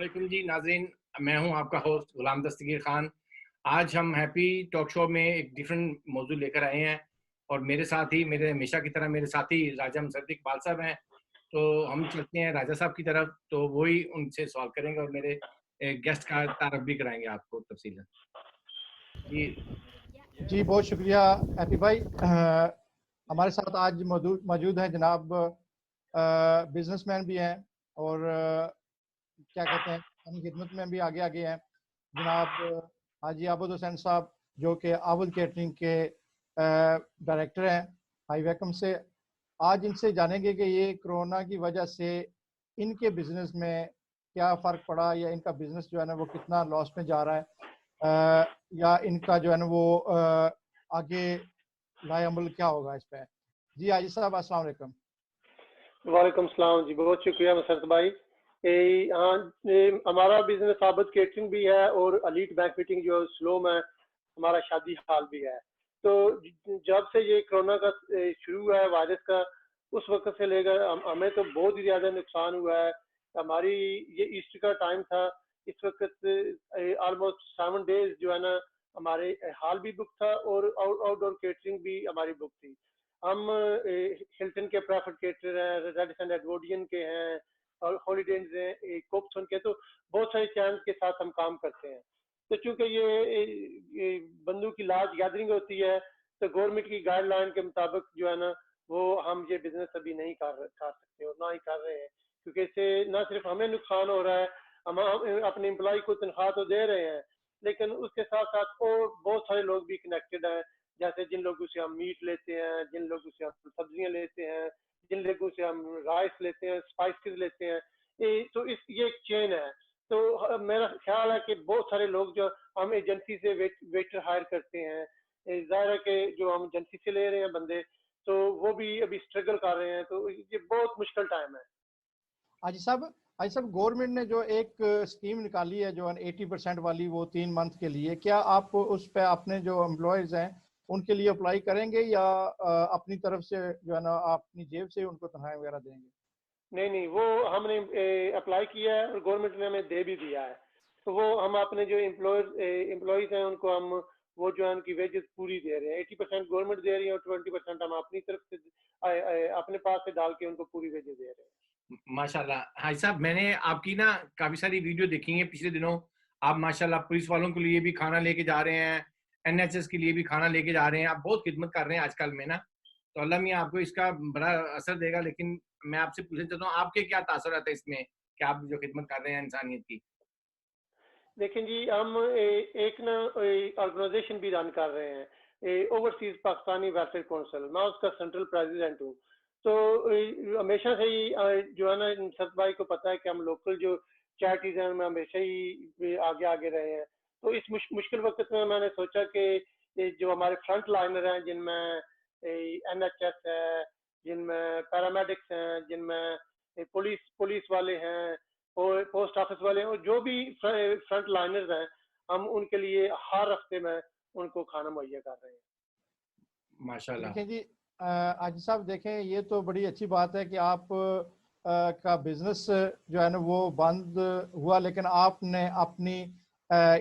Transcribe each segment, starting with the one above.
علیکم جی ناظرین، میں ہوں آپ کا ہوسٹ غلام دستگیر خان۔ آج ہم ہیپی ٹاک شو میں ایک ڈیفرنٹ موضوع لے کر آئے ہیں، اور میرے ساتھ ہی میرے ہمیشہ کی طرح میرے ساتھی راجہ مصدق اقبال صاحب ہیں۔ تو ہم چلتے ہیں راجہ صاحب کی طرف، تو وہی ان سے سوال کریں گے اور میرے گیسٹ کا تعارف بھی کرائیں گے آپ کو تفصیل جی بہت شکریہ ہیپی بھائی۔ ہمارے ساتھ آج موجود ہیں جناب بزنس مین بھی ہیں اور کیا کہتے ہیں خدمت میں بھی آگے ہیں، جناب حاجی عابد حسین صاحب جو کہ عابد کیٹرنگ کے ڈائریکٹر ہیں ہائی ویکم سے۔ آج ان سے جانیں گے کہ یہ کرونا کی وجہ سے ان کے بزنس میں کیا فرق پڑا، یا ان کا بزنس جو ہے نا وہ کتنا لاس میں جا رہا ہے، یا ان کا جو ہے نا وہ آگے لائے عمل کیا ہوگا اس پہ۔ جی حاجی صاحب السلام علیکم۔ وعلیکم السلام جی، بہت شکریہ مسرت بھائی۔ ہاں ہمارا بزنس عابد کیٹرنگ بھی ہے اور الیٹ بینک میٹنگ جو سلو میں ہمارا شادی ہال بھی ہے۔ تو جب سے یہ کرونا کا شروع ہوا ہے وائرس کا، اس وقت سے لے کر ہمیں تو بہت ہی زیادہ نقصان ہوا ہے۔ ہماری یہ ایسٹر کا ٹائم تھا، اس وقت آلموسٹ 7 days جو ہے نا ہمارے ہال بھی بک تھا اور آؤٹ ڈور کیٹرنگ بھی ہماری بک تھی۔ ہم ہلٹن کے پریفرڈ کیٹرر ہیں، ریڈیسن ایڈورڈین کے ہیں اور ہالیڈیز ہیں، کوپسن کے، تو بہت سارے چینلز کے ساتھ ہم کام کرتے ہیں۔ تو چونکہ یہ بندوں کی لارج گیدرنگ ہوتی ہے، تو گورنمنٹ کی گائیڈ لائن کے مطابق جو ہے نا وہ ہم یہ بزنس ابھی نہیں کر سکتے اور نہ ہی کر رہے ہیں، کیونکہ اس سے نہ صرف ہمیں نقصان ہو رہا ہے، ہم اپنے امپلائی کو تنخواہ تو دے رہے ہیں، لیکن اس کے ساتھ ساتھ اور بہت سارے لوگ بھی کنیکٹڈ ہیں، جیسے جن لوگوں سے ہم میٹ لیتے ہیں، جن لوگوں سے ہم سبزیاں لیتے ہیں، جن لوگوں سے ہم رائس لیتے ہیں، اسپائسز لیتے ہیں۔ تو یہ ایک چین ہے۔ تو میرا خیال ہے کہ بہت سارے لوگ جو ہم ایجنسی سے ویٹر ہائر کرتے ہیں، ظاہر ہے کہ جو ہم ایجنسی سے لے رہے ہیں بندے، تو وہ بھی ابھی اسٹرگل کر رہے ہیں، تو یہ بہت مشکل ٹائم ہے۔ حاجی صاحب گورنمنٹ نے جو ایک اسکیم نکالی ہے جو 80% والی، وہ 3 month کے لیے، کیا آپ اس پہ اپنے جو امپلائیز ہیں ان کے لیے اپلائی کریں گے، یا اپنی طرف سے جو ہے نا اپنی جیب سے ان کو تنخواہیں وغیرہ دیں گے؟ نہیں، وہ ہم نے اپلائی کیا ہے اور گورنمنٹ نے ہمیں دے بھی دیا ہے۔ تو وہ ہم اپنے جو امپلائیز ہیں ان کو ہم وہ جو ہے ان کی ویجز پوری دے رہے ہیں۔ 80% گورنمنٹ دے رہی ہے اور 20% ہم اپنی طرف سے اپنے پاس سے ڈال کے ان کو پوری ویجز دے رہے ہیں۔ ماشاءاللہ حاجی صاحب، میں نے آپ کی نا کافی ساری ویڈیو دیکھی ہیں پچھلے دنوں۔ آپ ماشاءاللہ پولیس والوں کے لیے بھی کھانا لے کے جا رہے ہیں، NHS کے لیے بھی کھانا لے کے جا رہے ہیں، آپ بہت خدمت کر رہے ہیں آج کل میں نا، تو اللہ میاں آپ کو اس کا بڑا اثر دے گا۔ لیکن میں آپ سے پوچھنا چاہتا ہوں آپ کے کیا تاثرات ہے اس میں کہ آپ جو خدمت کر رہے ہیں انسانیت کی؟ دیکھیں جی، ہم ایک نا آرگنائزیشن بھی رن کر رہے ہیں، اوورسیز پاکستانی ویلفیئر کونسل، میں اس کا سینٹرل پریزیڈنٹ ہوں۔ تو ہمیشہ سے ہی جو ہے نا نصرت بھائی کو پتہ ہے کہ ہم لوکل جو چیریٹیز ہیں ان میں ہمیشہ ہی آگے رہے ہیں۔ تو اس مشکل وقت میں نے سوچا کہ جو ہمارے فرنٹ لائنر ہیں، جن میں NHS ہے، جن میں پیرامیڈکس ہیں، جن میں پولیس والے ہیں، پوسٹ آفس والے ہیں، اور جو بھی فرنٹ لائنرز ہیں، ہم ان کے لیے ہر ہفتے میں ان کو کھانا مہیا کر رہے ہیں۔ ماشاءاللہ۔ دیکھیں جی حاجی صاحب، دیکھیں یہ تو بڑی اچھی بات ہے کہ آپ کا بزنس جو ہے نا وہ بند ہوا، لیکن آپ نے اپنی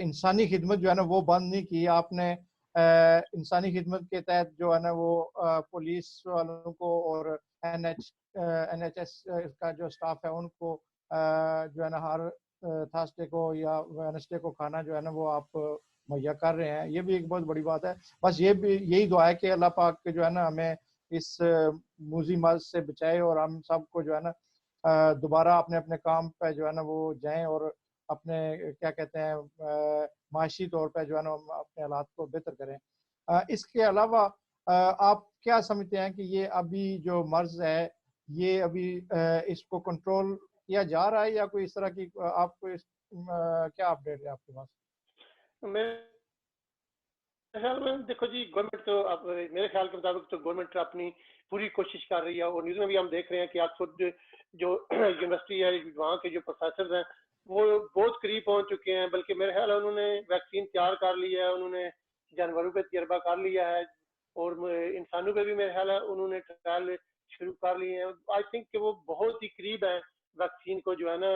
انسانی خدمت جو ہے نا وہ بند نہیں کی۔ آپ نے انسانی خدمت کے تحت جو ہے نا وہ پولیس والوں کو اور NHS کا جو سٹاف ہے ان کو جو ہے نا ہر تھرسڈے کو یا وینسڈے کو کھانا جو ہے نا وہ آپ مہیا کر رہے ہیں، یہ بھی ایک بہت بڑی بات ہے۔ بس یہی دعا ہے کہ اللہ پاک جو ہے نا ہمیں اس موذی مرض سے بچائے اور ہم سب کو جو ہے نا دوبارہ اپنے اپنے کام پہ جو ہے نا وہ جائیں اور اپنے کیا کہتے ہیں معاشی طور پہ جو ہے نا اپنے حالات کو بہتر کریں۔ اس کے علاوہ آپ کیا سمجھتے ہیں کہ یہ ابھی جو مرض ہے یہ ابھی اس کو کنٹرول کیا جا رہا ہے، یا کوئی اس طرح کی آپ کو کیا اپڈیٹ ہے آپ کے پاس؟ میرے خیال میں دیکھو جی، گورنمنٹ تو میرے خیال کے مطابق تو گورنمنٹ اپنی پوری کوشش کر رہی ہے، اور نیوز میں بھی ہم دیکھ رہے ہیں کہ آکسفورڈ جو یونیورسٹی ہے وہاں کے جو پروفیسرز ہیں وہ بہت قریب پہنچ چکے ہیں، بلکہ میرے خیال ہے انہوں نے ویکسین تیار کر لی ہے، انہوں نے جانوروں پہ تجربہ کر لیا ہے، اور انسانوں پہ بھی میرے خیال ہے انہوں نے ٹرائل شروع کر لیے ہیں۔ آئی تھنک کہ وہ بہت ہی قریب ہیں ویکسین کو جو ہے نا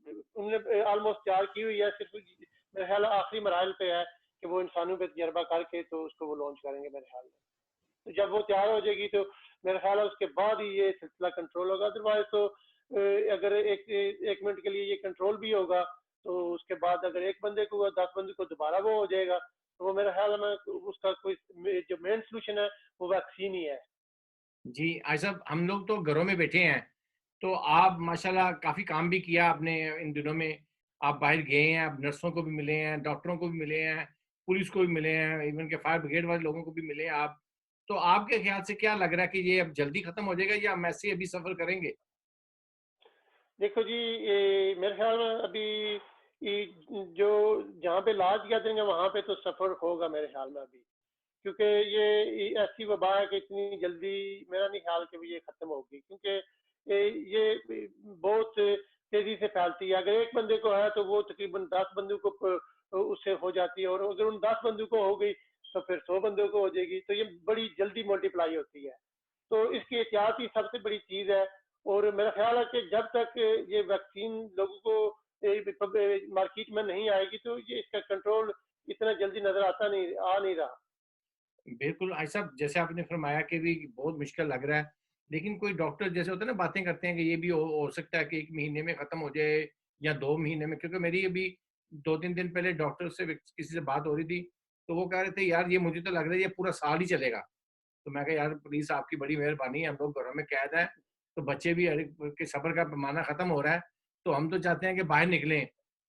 انہوں نے آلموسٹ تیار کی ہوئی ہے، صرف میرے خیال آخری مراحل پہ ہے کہ وہ انسانوں پہ تجربہ کر کے تو اس کو وہ لانچ کریں گے میرے خیال میں. تو جب وہ تیار ہو جائے گی تو میرا خیال ہے اس کے بعد ہی یہ سلسلہ کنٹرول ہوگا. ادروائز تو اگر ایک منٹ کے لیے یہ کنٹرول بھی ہوگا تو اس کے بعد اگر ایک بندے کو 10 بندے کو دوبارہ وہ ہو جائے گا تو وہ میرا خیال ہے اس کا کوئی جو مین سولوشن ہے وہ ویکسین ہی ہے. جی آج صاحب ہم لوگ تو گھروں میں بیٹھے ہیں، تو آپ ماشاءاللہ کافی کام بھی کیا آپ نے ان دنوں میں، آپ باہر گئے ہیں، آپ نرسوں کو بھی ملے ہیں، ڈاکٹروں کو بھی ملے ہیں، پولیس کو بھی ملے ہیں، ایون کہ فائر بریگیڈ والے لوگوں کو بھی ملے ہیں آپ. تو آپ کے خیال سے کیا لگ رہا ہے کہ یہ اب جلدی ختم ہو جائے گا یا ہم ایسے ابھی سفر کریں گے؟ دیکھو جی میرے خیال میں ابھی جو جہاں پہ علاج کیا دیں گے وہاں پہ تو سفر ہوگا میرے خیال میں ابھی، کیونکہ یہ ایسی وبا ہے کہ اتنی جلدی میرا نہیں خیال کہ یہ ختم ہوگی، کیونکہ یہ بہت تیزی سے پھیلتی ہے. اگر ایک بندے کو ہے تو وہ تقریباً 10 بندوں کو اس سے ہو جاتی ہے، اور اگر ان 10 بندوں کو ہو گئی تو پھر 100 بندوں کو ہو جائے گی. تو یہ بڑی جلدی ملٹیپلائی ہوتی ہے، تو اس کی احتیاط ہی سب سے بڑی چیز ہے. اور میرا خیال ہے کہ جب تک یہ ویکسین لوگوں کو مارکیٹ میں نہیں آئے گی تو یہ اس کا کنٹرول اتنا جلدی نظر آ نہیں رہا. بالکل آج صاحب جیسے آپ نے فرمایا کہ بھی بہت مشکل لگ رہا ہے، لیکن کوئی ڈاکٹر جیسے ہوتا ہے نا باتیں کرتے ہیں کہ یہ بھی ہو سکتا ہے کہ 1 مہینے میں ختم ہو جائے یا 2 مہینے میں، کیونکہ میری ابھی 2-3 دن پہلے ڈاکٹر سے کسی سے بات ہو رہی تھی تو وہ کہہ رہے تھے یار یہ مجھے تو لگ رہا ہے یہ پورا سال ہی چلے گا. تو میں کہا یار پلیز آپ کی بڑی مہربانی ہے، ہم لوگ گھروں میں قید ہیں، تو بچے بھی کہ صبر کا پیمانہ ختم ہو رہا ہے، تو ہم تو چاہتے ہیں کہ باہر نکلیں.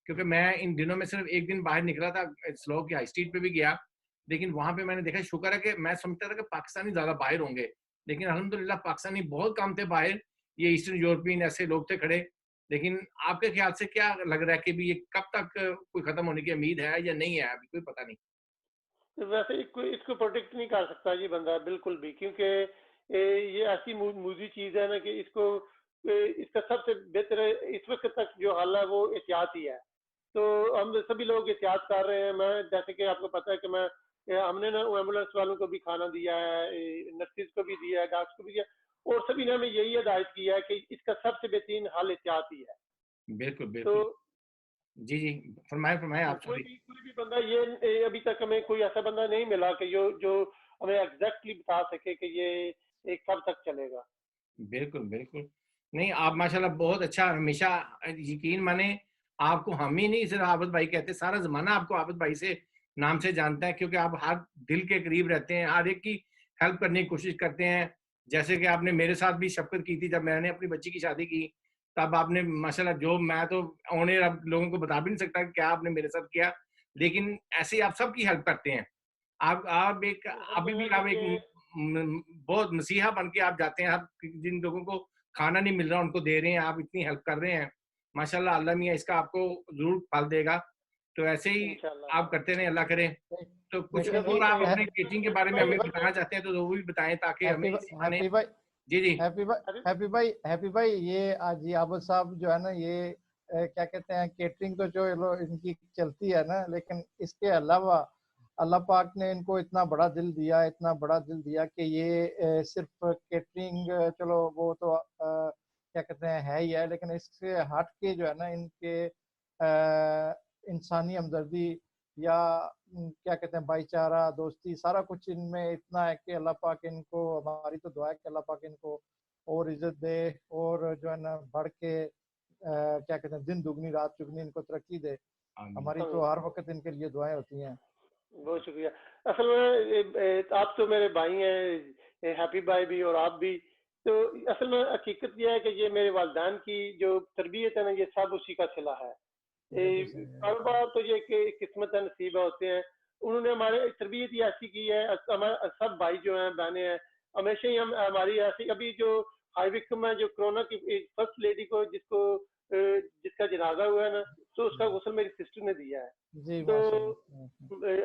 کیونکہ میں ان دنوں میں صرف 1 دن باہر نکلا تھا، سلو کی ہائی اسٹریٹ پہ بھی گیا، لیکن وہاں پہ میں نے دیکھا شکر ہے کہ میں سمجھتا تھا کہ پاکستانی زیادہ باہر ہوں گے، لیکن الحمدللہ پاکستانی بہت کم تھے باہر، یہ ایسٹرن یورپین ایسے لوگ تھے کھڑے. لیکن آپ کے خیال سے کیا لگ رہا ہے کہ بھی یہ کب تک کوئی ختم ہونے کی امید ہے یا نہیں ہے؟ ابھی کوئی پتہ نہیں. ویسے اس کو پروٹیکٹ نہیں کر سکتا یہ بندہ بالکل بھی، کیونکہ یہ ایسی موذی چیز ہے نا کہ اس کا سب سے بہتر اس وقت تک جو حل ہے وہ احتیاط ہی ہے. تو ہم سبھی لوگ احتیاط کر رہے ہیں. میں جیسے کہ آپ کو پتہ ہے کہ ہم نے نا ایمبولینس والوں کو بھی کھانا دیا ہے، نرسز کو بھی دیا ہے، ڈاکٹر کو بھی دیا، اور سبھی نے ہمیں یہی ہدایت کیا ہے کہ اس کا سب سے بہترین حل احتیاط ہی ہے. بالکل تو بالکل. جی جی فرمائیں آپ. کوئی سوری. بھی بندہ یہ ابھی تک ہمیں کوئی ایسا بندہ نہیں ملا کہ جو ہمیں ایگزیکٹلی بتا سکے کہ یہ ایک کب تک چلے گا. بالکل بالکل. نہیں آپ ماشاءاللہ بہت اچھا، ہمیشہ یقین مانے آپ کو ہم ہی نہیں صرف عابد بھائی کہتے، سارا زمانہ آپ کو عابد بھائی سے نام سے جانتا ہے، کیونکہ آپ ہر دل کے قریب رہتے ہیں، ہر ایک کی ہیلپ کرنے کی کوشش کرتے ہیں. جیسے کہ آپ نے میرے ساتھ بھی شفقت کی تھی جب میں نے اپنی بچی کی شادی کی، تب آپ نے ماشاءاللہ جو میں تو آن ایئر اب لوگوں کو بتا بھی نہیں سکتا کہ کیا آپ نے میرے ساتھ کیا، لیکن ایسے ہی آپ سب کی ہیلپ کرتے ہیں. آپ ایک ابھی بھی آپ ایک بہت مسیحا بن کے آپ جاتے ہیں، آپ جن لوگوں کو کھانا نہیں مل رہا ان کو دے رہے ہیں، آپ اتنی ہیلپ کر رہے ہیں ماشاءاللہ. اللہ میاں اس کا آپ کو ضرور پھل دے گا. تو ایسے ہی انشاءاللہ. آپ کرتے رہیں، اللہ کرے. تو کچھ دیکھیں جی اور آپ اپنی ٹیچنگ کے بارے میں ہمیں بتانا چاہتے ہیں تو وہ بھی بتائیں تاکہ ہمیں اسی بہانے. ہیپی بھائی جی جی ہیپی بھائی یہ آج یہ عابد صاحب جو ہے نا یہ کیا کہتے ہیں کیٹرنگ تو جو ان کی چلتی ہے نا، لیکن اس کے علاوہ اللہ پاک نے ان کو اتنا بڑا دل دیا کہ یہ صرف کیٹرنگ چلو وہ تو کیا کہتے ہیں ہے ہی ہے، لیکن اس سے ہٹ کے جو ہے نا ان کے انسانی ہمدردی یا کیا کہتے ہیں بھائی چارہ دوستی سارا کچھ ان میں اتنا ہے کہ اللہ پاک ان کو، ہماری تو دعا ہے کہ اللہ پاک ان کو اور عزت دے اور جو ہے نا بڑھ کے کیا کہتے ہیں دن دگنی رات چگنی ان کو ترقی دے. ہماری تو ہر وقت ان کے لیے دعائیں ہوتی ہیں. بہت شکریہ. اصل میں آپ تو میرے بھائی ہیں، ہیپی بھائی بھی اور آپ بھی. تو اصل میں حقیقت یہ ہے کہ یہ میرے والدین کی جو تربیت ہے نا یہ سب اسی کا صلہ ہے. کاروبار تو یہ کہ قسمت نصیبہ ہوتے ہیں. انہوں نے ہمارے تربیت ہی ایسی کی ہے. ہمارے سب بھائی جو ہیں بہنیں ہیں ہمیشہ ہی ہماری ایسی. ابھی جو ہائی وکم ہے جو کرونا کی فرسٹ لیڈی کو جس کا جنازہ ہوا ہے نا تو اس کا غسل میری سسٹر نے دیا ہے. تو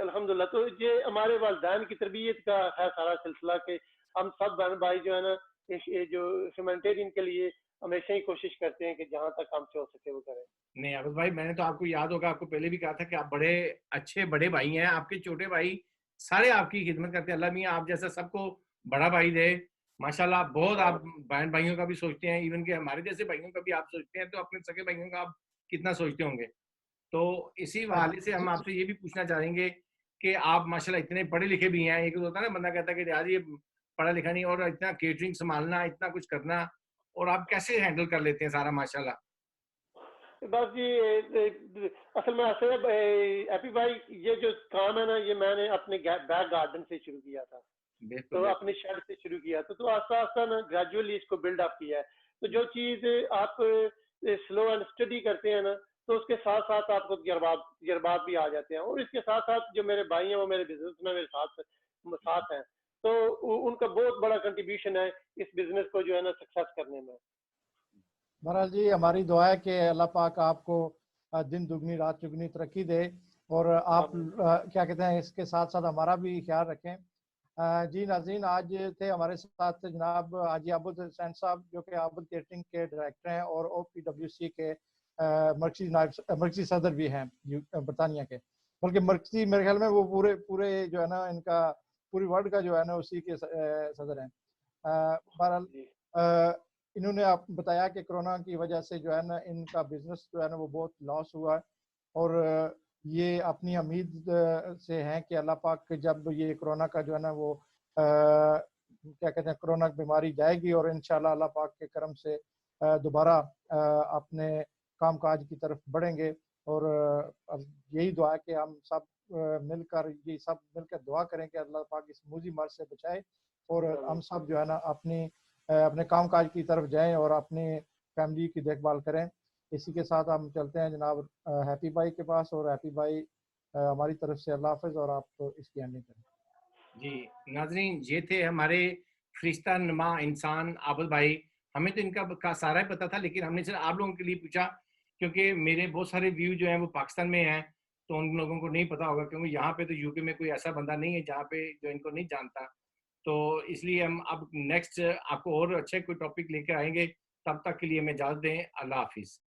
الحمدللہ تو یہ ہمارے والدین کی تربیت کا ہے سارا سلسلہ کہ ہم سب بہن بھائی جو ہے نا جو ہیومینٹیرین کے لیے ہمیشہ ہی کوشش کرتے ہیں کہ جہاں تک ہم سے ہو سکے وہ کریں. نہیں عابد بھائی میں نے تو آپ کو یاد ہوگا، آپ کو پہلے بھی کہا تھا کہ آپ بڑے اچھے بڑے بھائی ہیں، آپ کے چھوٹے بھائی سارے آپ کی خدمت کرتے ہیں. اللہ میاں آپ جیسا سب کو بڑا بھائی دے ماشاءاللہ. بہت آپ بہن بھائیوں کا بھی سوچتے ہیں، ایون کہ ہمارے جیسے بھائیوں کا بھی آپ سوچتے ہیں، تو اپنے سگے بھائیوں کا آپ کتنا سوچتے ہوں گے. تو اسی حوالے سے ہم آپ سے یہ بھی پوچھنا چاہیں گے کہ آپ ماشاءاللہ اتنے پڑھے لکھے بھی ہیں. ایک ہوتا ہے نا بندہ کہتا ہے کہ یار یہ پڑھا لکھا نہیں, اور اتنا کیٹرنگ سنبھالنا, اتنا کچھ کرنا, اور آپ کیسے ہینڈل کر لیتے ہیں سارا ماشاءاللہ؟ بس جی اصل میں ایپی بھائی یہ جو کام ہے نا یہ میں نے اپنے بیک گارڈن سے شروع کیا تھا, تو اپنے شیڈ سے شروع کیا تھا, تو آہستہ آہستہ نا گریجولی اس کو بلڈ اپ کیا ہے. تو جو چیز آپ سلو اینڈ اسٹڈی کرتے ہیں نا تو اس کے ساتھ ساتھ آپ کو تجربات بھی آ جاتے ہیں, اور اس کے ساتھ ساتھ جو میرے بھائی ہیں وہ میرے بزنس میں میرے ساتھ ہیں, تو ان کا بہت بڑا کنٹریبیوشن ہے اس بزنس کو جو ہے نا سکسیس کرنے میں. بہرحال جی ہماری دعا ہے کہ اللہ پاک آپ کو دن دگنی رات چگنی ترقی دے, اور آپ کیا کہتے ہیں اس کے ساتھ ساتھ ہمارا بھی خیال رکھیں. جی ناظرین, آج تھے ہمارے ساتھ جناب حاجی عابد حسین صاحب جو کہ عابد کیٹرنگ کے ڈائریکٹر ہیں اور OPWC کے مرکزی صدر بھی ہیں برطانیہ کے, بلکہ مرکزی میرے خیال میں وہ پورے جو ہے نا ان کا پوری ورلڈ کا جو ہے نا اسی کے صدر ہیں. بہرحال انہوں نے آپ بتایا کہ کرونا کی وجہ سے جو ہے نا ان کا بزنس جو ہے نا وہ بہت لاس ہوا ہے, اور یہ اپنی امید سے ہیں کہ اللہ پاک جب یہ کرونا کا جو ہے نا وہ کیا کہتے ہیں کرونا بیماری جائے گی, اور انشاءاللہ اللہ پاک کے کرم سے دوبارہ اپنے کام کاج کی طرف بڑھیں گے. اور یہی دعا ہے کہ ہم سب مل کر دعا کریں کہ اللہ پاک اس موذی مرض سے بچائے, اور ہم سب جو ہے نا اپنے کام کاج کی طرف جائیں اور اپنی فیملی کی دیکھ بھال کریں. اسی کے ساتھ ہم چلتے ہیں جناب ہیپی بھائی کے پاس, اور ہیپی بھائی ہماری طرف سے اللہ حافظ, اور آپ اس کی ہینڈلنگ کریں. جی ناظرین, یہ تھے ہمارے فرشتہ نما انسان عابد بھائی. ہمیں تو ان کا سارا ہی پتا تھا, لیکن ہم نے صرف آپ لوگوں کے لیے پوچھا کیونکہ میرے بہت سارے ویو جو ہیں وہ پاکستان میں ہیں, تو ان لوگوں کو نہیں پتا ہوگا, کیونکہ یہاں پہ تو UK میں کوئی ایسا بندہ نہیں ہے جہاں پہ جو ان کو نہیں جانتا. تو اس لیے ہم اب نیکسٹ آپ کو اور اچھے کوئی ٹاپک لے کے آئیں گے. تب تک کے لیے ہمیں اجازت دیں. اللہ حافظ.